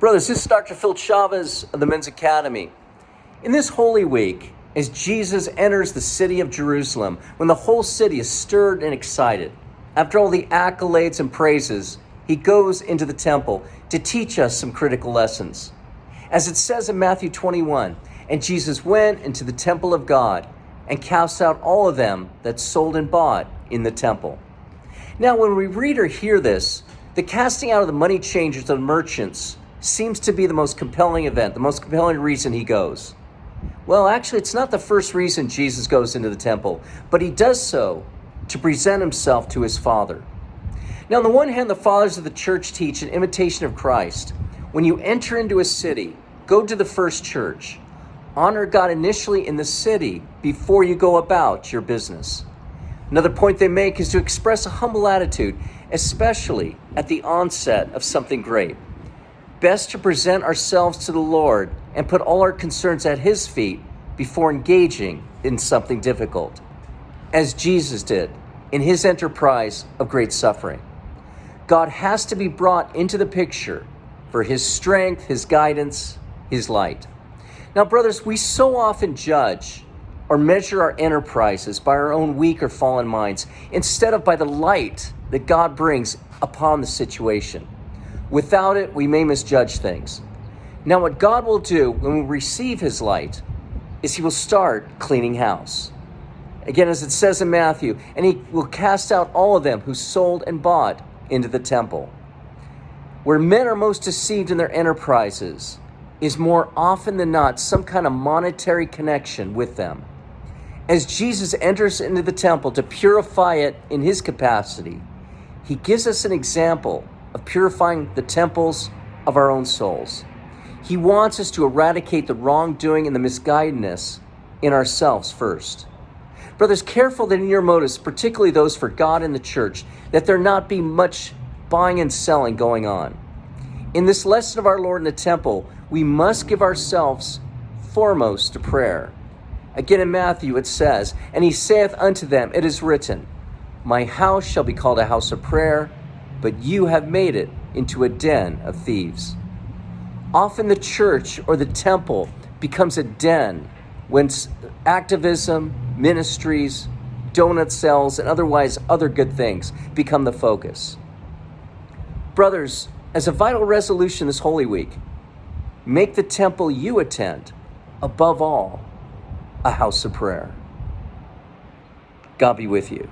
Brothers, this is Dr. Phil Chavez of the Men's Academy. In this Holy Week, as Jesus enters the city of Jerusalem, when the whole city is stirred and excited, after all the accolades and praises, he goes into the temple to teach us some critical lessons. As it says in Matthew 21, and Jesus went into the temple of God and cast out all of them that sold and bought in the temple. Now, when we read or hear this, the casting out of the money changers and merchants seems to be the most compelling event, the most compelling reason he goes. Well, actually, it's not the first reason Jesus goes into the temple, but he does so to present himself to his Father. Now, on the one hand, the fathers of the church teach an imitation of Christ. When you enter into a city, go to the first church. Honor God initially in the city before you go about your business. Another point they make is to express a humble attitude, especially at the onset of something great. Best to present ourselves to the Lord and put all our concerns at his feet before engaging in something difficult, as Jesus did in his enterprise of great suffering. God has to be brought into the picture for his strength, his guidance, his light. Now, brothers, we so often judge or measure our enterprises by our own weak or fallen minds instead of by the light that God brings upon the situation. Without it, we may misjudge things. Now, what God will do when we receive his light is he will start cleaning house. Again, as it says in Matthew, and he will cast out all of them who sold and bought into the temple. Where men are most deceived in their enterprises is more often than not some kind of monetary connection with them. As Jesus enters into the temple to purify it in his capacity, he gives us an example of purifying the temples of our own souls. He wants us to eradicate the wrongdoing and the misguidedness in ourselves first. Brothers, careful that in your motives, particularly those for God and the church, that there not be much buying and selling going on. In this lesson of our Lord in the temple, we must give ourselves foremost to prayer. Again in Matthew it says, and he saith unto them, it is written, my house shall be called a house of prayer, but you have made it into a den of thieves. Often the church or the temple becomes a den when activism, ministries, donut sales, and otherwise other good things become the focus. Brothers, as a vital resolution this Holy Week, make the temple you attend, above all, a house of prayer. God be with you.